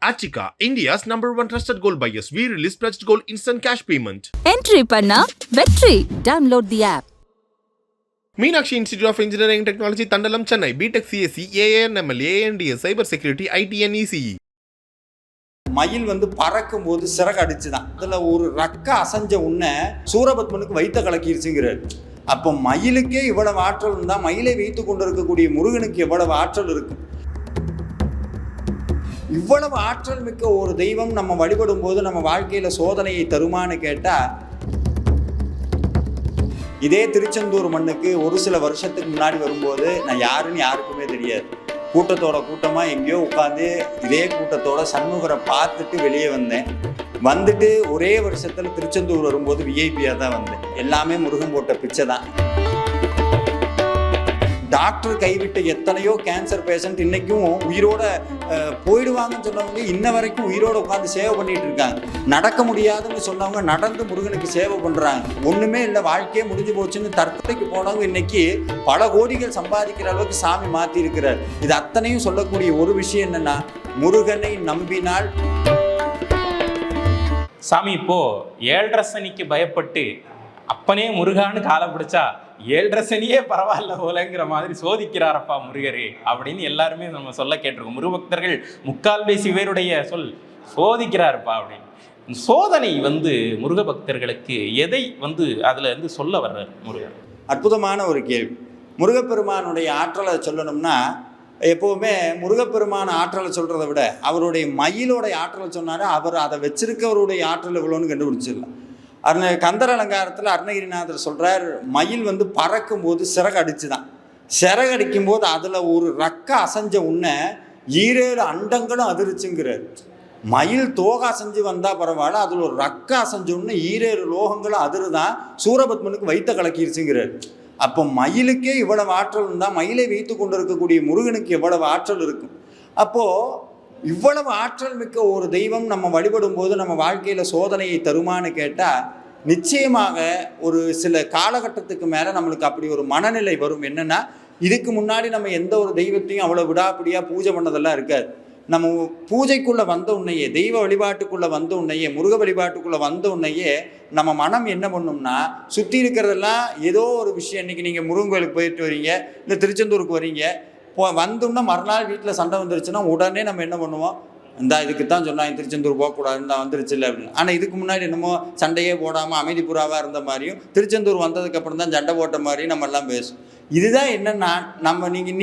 Achika, India's #1 trusted gold buyers. We release pledged gold instant cash payment. Entry panna வெற்றி. Download the app. Meenakshi Institute of Engineering and Technology, Tandalam, Chennai. BTech CSE, AANML, ANDS, Cyber Security, IT and ECE. மயில் பறக்கும் போது சிறகு அடிச்சுதான் அதில் ஒரு ரக்க அசைஞ்ச உன்னை சூரபத்மனுக்கு வைத்த கலக்கிருச்சுங்கிறார். அப்போ மயிலுக்கே இவ்வளவு ஆற்றல் இருந்தால் மயிலை வைத்து கொண்டு இருக்கக்கூடிய முருகனுக்கு எவ்வளவு ஆற்றல் இருக்கும்? இவ்வளவு ஆற்றல் மிக்க ஒரு தெய்வம் நம்ம வழிபடும் போது நம்ம வாழ்க்கையில் சோதனையை தருமான்னு கேட்டால், இதே திருச்செந்தூர் மண்ணுக்கு ஒரு சில வருஷத்துக்கு முன்னாடி வரும்போது நான் யாருன்னு யாருக்குமே தெரியாது. கூட்டத்தோட கூட்டமாக எங்கேயோ உட்காந்து இதே கூட்டத்தோட சண்முகரை பார்த்துட்டு வெளியே வந்தேன். வந்துட்டு ஒரே வருஷத்தில் திருச்செந்தூர் வரும்போது விஐபியாக தான் வந்தேன். எல்லாமே முருகன் போட்ட பிச்சை தான். டாக்டர் கைவிட்ட எத்தனையோ கேன்சர் பேஷண்ட் இன்னைக்கும் உயிரோட போயிடுவாங்கன்னு சொன்னவங்க இன்ன வரைக்கும் உயிரோட உட்காந்து சேவை பண்ணிட்டு இருக்காங்க. நடக்க முடியாதுன்னு சொன்னவங்க நடந்து முருகனுக்கு சேவை பண்றாங்க. ஒண்ணுமே இல்லை, வாழ்க்கையே முடிஞ்சு போச்சுன்னு தற்கொலைக்கு போனவங்க இன்னைக்கு பல கோடிகள் சம்பாதிக்கிற அளவுக்கு சாமி மாத்தி இருக்கிறார். இது அத்தனையும் சொல்லக்கூடிய ஒரு விஷயம் என்னன்னா, முருகனை நம்பினால். சாமி இப்போ 7.5 சனிக்கு பயப்பட்டு அப்பனே முருகான்னு காலை பிடிச்சா 7.5 சனியே பரவாயில்ல போலங்கிற மாதிரி சோதிக்கிறாரப்பா முருகரே அப்படின்னு எல்லாருமே நம்ம சொல்ல கேட்டிருக்கோம். முருகபக்தர்கள் முக்கால்வேசி பேருடைய சொல் சோதிக்கிறாருப்பா அப்படின்னு. சோதனை முருகபக்தர்களுக்கு எதை அதுல சொல்ல வர்றார் முருகர்? அற்புதமான ஒரு கேள்வி. முருகப்பெருமானுடைய ஆற்றலை சொல்லணும்னா, எப்போவுமே முருகப்பெருமான ஆற்றலை சொல்கிறத விட அவருடைய மயிலோடைய ஆற்றலை சொன்னார். அவர் அதை வச்சிருக்கவருடைய ஆற்றல் எவ்வளோன்னு கண்டுபிடிச்சிடலாம். கந்தர் அலங்காரத்தில் அருணகிரிநாதர் சொல்கிறார், மயில் பறக்கும் போது சிறகு அடிச்சு தான். சிறகு அடிக்கும் போது அதில் ஒரு ரக்க அசைஞ்ச உன்னை 7 அண்டங்களும் அதிர்ச்சுங்கிறார். மயில் தோகை அசைஞ்சு வந்தால் பரவாயில்ல, அதில் ஒரு ரக்க அசைஞ்ச உன்னை 7 லோகங்களும் அதிர்தான் சூரபத்மனுக்கு வைத்த கலக்கிருச்சுங்கிறார். அப்போ மயிலுக்கே இவ்வளவு ஆற்றல் இருந்தால் மயிலை வைத்து கொண்டு இருக்கக்கூடிய முருகனுக்கு எவ்வளவு ஆற்றல் இருக்கும்? அப்போது இவ்வளவு ஆற்றல் மிக்க ஒரு தெய்வம் நம்ம வழிபடும் போது நம்ம வாழ்க்கையில் சோதனையை தருமான்னு கேட்டால், நிச்சயமாக ஒரு சில காலகட்டத்துக்கு மேலே நம்மளுக்கு அப்படி ஒரு மனநிலை வரும். என்னென்னா, இதுக்கு முன்னாடி நம்ம எந்த ஒரு தெய்வத்தையும் அவ்வளோ விடாப்பிடியாக பூஜை பண்ணதெல்லாம் இருக்காது. நம்ம பூஜைக்குள்ளே வந்த உன்னையே, தெய்வ வழிபாட்டுக்குள்ளே வந்த உன்னையே, முருக வழிபாட்டுக்குள்ளே வந்த உன்னையே நம்ம மனம் என்ன பண்ணும்னா, சுற்றி இருக்கிறதெல்லாம் ஏதோ ஒரு விஷயம். இன்றைக்கி நீங்கள் முருகன் கோயிலுக்கு போயிட்டு வரீங்க, இல்லை திருச்செந்தூருக்கு வரீங்க, வந்தோம்னா மறுநாள் வீட்டில் சண்டை வந்துருச்சுன்னா உடனே நம்ம என்ன பண்ணுவோம்? இதுக்கு தான் சொன்னாங்க திருச்செந்தூர் போகக்கூடாதுன்னு தான் வந்துருச்சு இல்லை அப்படின்னு. ஆனால் இதுக்கு முன்னாடி என்னமோ சண்டையே போடாமல் அமைதி புறாவாக இருந்த மாதிரியும் திருச்செந்தூர் வந்ததுக்கப்புறம் தான் சண்டை போட்ட மாதிரியும் நம்ம எல்லாம் பேசும். இதுதான் என்னென்னா,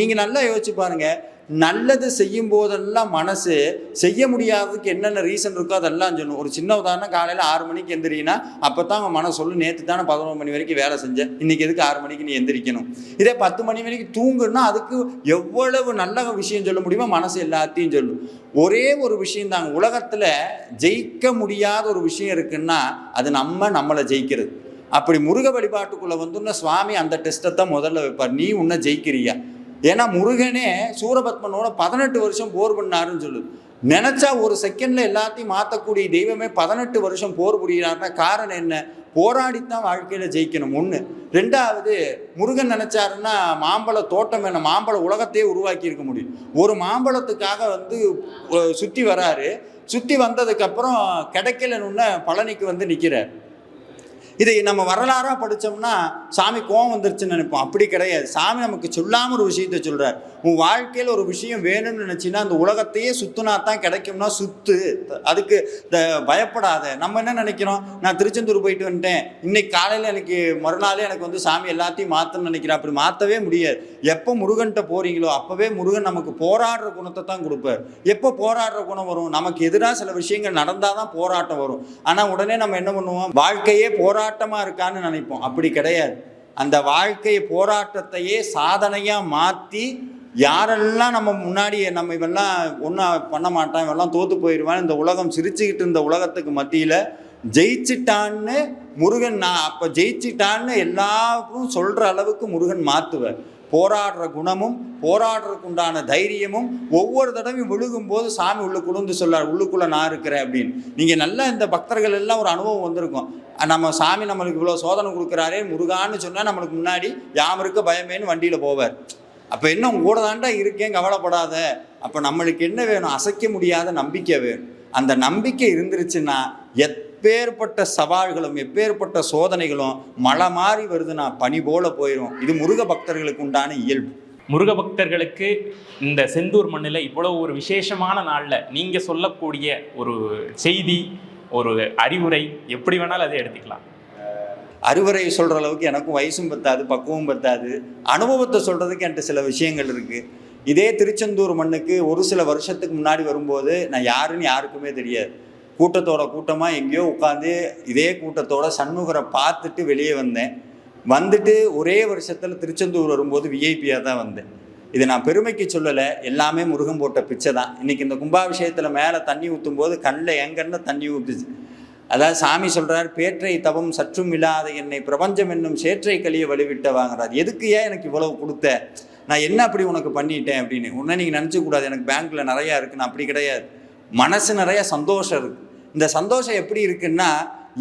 நீங்கள் நல்லா யோசிச்சு பாருங்கள். நல்லது செய்யும் போதெல்லாம் மனசு செய்ய முடியாததுக்கு என்னென்ன ரீசன் இருக்கோ அதெல்லாம் சொல்லணும். ஒரு சின்ன உதாரணம், காலையில் 6 மணிக்கு எந்திரினா அப்போ தான் அவங்க மனசு சொல்லு, நேற்று தானே 11 மணி வரைக்கும் வேலை செஞ்சேன், இன்றைக்கி எதுக்கு 6 மணிக்கு நீ எந்திரிக்கணும்? இதே 10 மணி வரைக்கும் தூங்குன்னா அதுக்கு எவ்வளவு நல்ல விஷயம் சொல்ல முடியுமோ மனசு எல்லாத்தையும் சொல்லும். ஒரே ஒரு விஷயந்தாங்க, உலகத்தில் ஜெயிக்க முடியாத ஒரு விஷயம் இருக்குன்னா அது நம்மளை ஜெயிக்கிறது. அப்படி முருக வழிபாட்டுக்குள்ளே சுவாமி அந்த டெஸ்ட்டை தான் முதல்ல வைப்பார். நீ உன்னை ஜெயிக்கிறியா? ஏன்னா முருகனே சூரபத்மனோட 18 வருஷம் போர் பண்ணாருன்னு சொல்லுது. நினைச்சா ஒரு செகண்ட்ல எல்லாத்தையும் மாற்றக்கூடிய தெய்வமே 18 வருஷம் போர் புரிகிறாருன்னா காரணம் என்ன? போராடித்தான் வாழ்க்கையில ஜெயிக்கணும். 1. 2வது, முருகன் நினைச்சாருன்னா மாம்பழ தோட்டம் என்ன, மாம்பழ உலகத்தையே உருவாக்கி இருக்க முடியும். ஒரு மாம்பழத்துக்காக சுற்றி வராரு. சுற்றி வந்ததுக்கப்புறம் கிடைக்கலன்னு பழனிக்கு நிற்கிறார். இதை நம்ம வரலாறாக படித்தோம்னா சாமி கோவம் வந்துருச்சுன்னு நினைப்போம். அப்படி கிடையாது. சாமி நமக்கு சொல்லாமல் ஒரு விஷயத்த சொல்கிறார். உன் வாழ்க்கையில் ஒரு விஷயம் வேணும்னு நினச்சின்னா அந்த உலகத்தையே சுற்றுனா தான் கிடைக்கும்னா சுற்று, அதுக்கு பயப்படாத. நம்ம என்ன நினைக்கிறோம்? நான் திருச்செந்தூர் போயிட்டு வந்துட்டேன், இன்னைக்கு காலையில் எனக்கு மறுநாளே எனக்கு சாமி எல்லாத்தையும் மாற்றணும்னு நினைக்கிறேன். அப்படி மாற்றவே முடியாது. எப்போ முருகன்கிட்ட போகிறீங்களோ அப்போவே முருகன் நமக்கு போராடுற குணத்தை தான் கொடுப்பார். எப்போ போராடுற குணம் வரும்? நமக்கு எதிராக சில விஷயங்கள் நடந்தால் தான் போராட்டம் வரும். ஆனால் உடனே நம்ம என்ன பண்ணுவோம்? வாழ்க்கையே போராட்டமாக இருக்கான்னு நினைப்போம். அப்படி கிடையாது. அந்த வாழ்க்கை போராட்டத்தையே சாதனையாக மாற்றி, யாரெல்லாம் நம்ம முன்னாடி நம்ம இவெல்லாம் ஒன்றும் பண்ண மாட்டான், இவெல்லாம் தோற்று போயிடுவான், இந்த உலகம் சிரிச்சுக்கிட்டு இருந்த உலகத்துக்கு மத்தியில் ஜெயிச்சிட்டான்னு முருகன், நான் அப்போ ஜெயிச்சிட்டான்னு எல்லாரும் சொல்கிற அளவுக்கு முருகன் மாற்றுவார். போராடுற குணமும் போராடுறதுக்கு உண்டான தைரியமும் ஒவ்வொரு தடவையும் விழுகும்போது சாமி உள்ளுக்குள்ளே சொல்லார், உள்ளுக்குள்ளே நான் இருக்கிறேன் அப்படின்னு. நீங்கள் நல்லா இந்த பக்தர்கள் எல்லாம் ஒரு அனுபவம் வந்திருக்கும். நம்ம சாமி நம்மளுக்கு இவ்வளோ சோதனை கொடுக்குறாரே முருகான்னு சொன்னால் நம்மளுக்கு முன்னாடி யாம் இருக்க பயமேன்னு வண்டியில் போவார். அப்போ என்ன கூட தாண்டா இருக்கேன் கவலைப்படாத அப்போ நம்மளுக்கு என்ன வேணும்? அசைக்க முடியாத நம்பிக்கை வேணும். அந்த நம்பிக்கை இருந்துருச்சுன்னா எப்பேற்பட்ட சவால்களும் எப்பேற்பட்ட சோதனைகளும் மழை மாறி வருதுன்னா பனி போல போயிடும். இது முருக பக்தர்களுக்கு உண்டான இயல்பு. முருக பக்தர்களுக்கு இந்த செந்தூர் மண்ணில் இவ்வளவு ஒரு விசேஷமான நாளில் நீங்கள் சொல்லக்கூடிய ஒரு செய்தி, ஒரு அறிவுரை, எப்படி வேணாலும் அதை எடுத்துக்கலாம். அறிவுரை சொல்கிற அளவுக்கு எனக்கும் வயசும் பத்தாது, பக்குவம் பத்தாது. அனுபவத்தை சொல்கிறதுக்கு என்கிட்ட சில விஷயங்கள் இருக்குது. இதே திருச்செந்தூர் மண்ணுக்கு ஒரு சில வருஷத்துக்கு முன்னாடி வரும்போது நான் யாருன்னு யாருக்குமே தெரியாது. கூட்டத்தோட கூட்டமாக எங்கேயோ உட்காந்து இதே கூட்டத்தோட சண்முகரை பார்த்துட்டு வெளியே வந்தேன். வந்துட்டு ஒரே வருஷத்தில் திருச்செந்தூர் வரும்போது விஐபியாக தான் வந்தேன். இது நான் பெருமைக்கு சொல்லலை, எல்லாமே முருகன் போட்ட பிச்சை தான். இன்றைக்கி இந்த கும்பாபிஷேகத்தில் மேலே தண்ணி ஊற்றும் போது கண்ணில் எங்கன்னு தண்ணி ஊற்றுச்சு. அதாவது சாமி சொல்கிறார், பேற்றை தவம் சற்றும் இல்லாத என்னை பிரபஞ்சம் என்னும் சேற்றை கழிய வழிவிட்ட வாங்குறார். எதுக்கு ஏன் எனக்கு இவ்வளவு கொடுத்த? நான் என்ன அப்படி உனக்கு பண்ணிட்டேன் அப்படின்னு. உடனே நீங்கள் நினச்சக்கூடாது எனக்கு பேங்க்கில் நிறையா இருக்குன்னு. அப்படி கிடையாது. மனசு நிறைய சந்தோஷம் இருக்குது. இந்த சந்தோஷம் எப்படி இருக்குன்னா,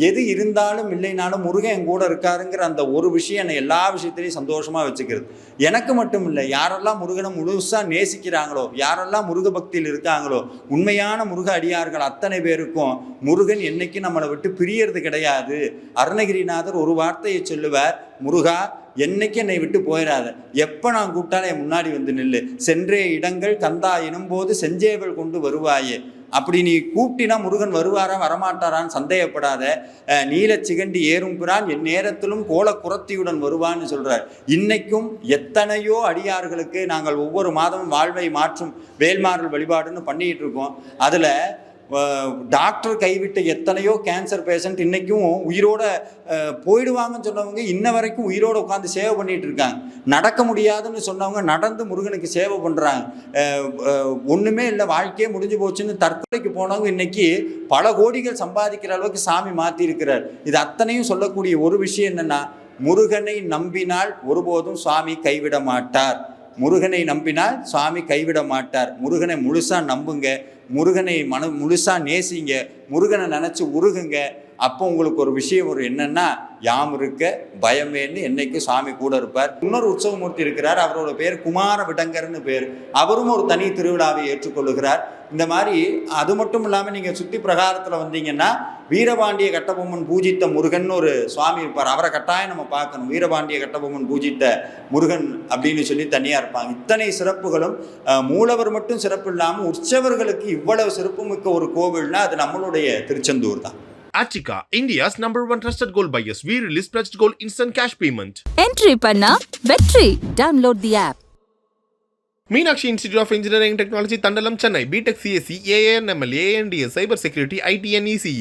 எது இருந்தாலும் இல்லைனாலும் முருகன் என் கூட இருக்காருங்கிற அந்த ஒரு விஷயம் என்னை எல்லா விஷயத்திலையும் சந்தோஷமாக வச்சுக்கிறது. எனக்கு மட்டும் இல்லை, யாரெல்லாம் முருகனை முழுசாக நேசிக்கிறாங்களோ, யாரெல்லாம் முருக பக்தியில் இருக்காங்களோ, உண்மையான முருக அடியார்கள் அத்தனை பேருக்கும் முருகன் என்னைக்கும் நம்மளை விட்டு பிரியறது கிடையாது. அருணகிரிநாதர் ஒரு வார்த்தையை சொல்லுவார், முருகா என்னைக்கு என்னை விட்டு போயிடாத, எப்போ நான் கூப்பிட்டாலும் என் முன்னாடி வந்து நில்லு, சென்றே இடங்கள் கந்தா எனும்போது செஞ்சேவல் கொண்டு வருவாயே. அப்படி நீ கூப்பிட்டினா முருகன் வருவாரா வரமாட்டாரான்னு சந்தேகப்படாத. நீலச்சிகண்டி ஏறும் பிரான் என் நேரத்திலும் கோல குரத்தியுடன் வருவான்னு சொல்கிறார். இன்னைக்கும் எத்தனையோ அடியார்களுக்கு நாங்கள் ஒவ்வொரு மாதமும் வாழ்வை மாற்றும் வேல்மாறல் வழிபாடுன்னு பண்ணிகிட்டு இருக்கோம். அதில் டாக்டர் கைவிட்ட எத்தனையோ கேன்சர் பேஷண்ட் இன்றைக்கும் உயிரோட போயிடுவாங்கன்னு சொன்னவங்க இன்ன வரைக்கும் உயிரோடு உட்காந்து சேவை பண்ணிகிட்டு இருக்காங்க. நடக்க முடியாதுன்னு சொன்னவங்க நடந்து முருகனுக்கு சேவை பண்ணுறாங்க. ஒன்றுமே இல்லை, வாழ்க்கையே முடிஞ்சு போச்சுன்னு தற்கொலைக்கு போனவங்க இன்றைக்கி பல கோடிகள் சம்பாதிக்கிற அளவுக்கு சாமி மாற்றிருக்கிறார். இது அத்தனையும் சொல்லக்கூடிய ஒரு விஷயம் என்னென்னா, முருகனை நம்பினால் ஒருபோதும் சுவாமி கைவிட மாட்டார். முருகனை நம்பினால் சுவாமி கைவிட மாட்டார். முருகனை முழுசாக நம்புங்க, முருகனை முழுசாக நேசிங்க, முருகனை நினச்சி உருகுங்க. அப்போ உங்களுக்கு ஒரு விஷயம் ஒரு என்னன்னா, யாம் இருக்க பயமேன்னு என்னைக்கு சுவாமி கூட இருப்பார். இன்னொரு உற்சவமூர்த்தி இருக்கிறார், அவரோட பேர் குமார விடங்கர்னு பேர். அவரும் ஒரு தனி திருவிழாவை ஏற்றுக்கொள்ளுகிறார். இந்த மாதிரி அது மட்டும் இல்லாமல் நீங்கள் சுற்றி பிரகாரத்தில் வந்தீங்கன்னா வீரபாண்டிய கட்டபொம்மன் பூஜித்த முருகன் ஒரு சுவாமி இருப்பார். அவரை கட்டாயம் நம்ம பார்க்கணும். வீரபாண்டிய கட்டபொம்மன் பூஜித்த முருகன் அப்படின்னு சொல்லி தனியாக இருப்பாங்க. இத்தனை சிறப்புகளும் மூலவர் மட்டும் சிறப்பு இல்லாமல் உற்சவர்களுக்கு இவ்வளவு சிறப்புமிக்க ஒரு கோவில்னா அது நம்மளுடைய திருச்செந்தூர் தான். Attica, India's #1 trusted gold buyers. We release pledged gold instant cash payment. Entry panna வெற்றி. Download the app. Meenakshi Institute of Engineering and Technology, Tandalam, Chennai. BTech CSE, AANML, ANDS, Cyber Security, IT and ECE.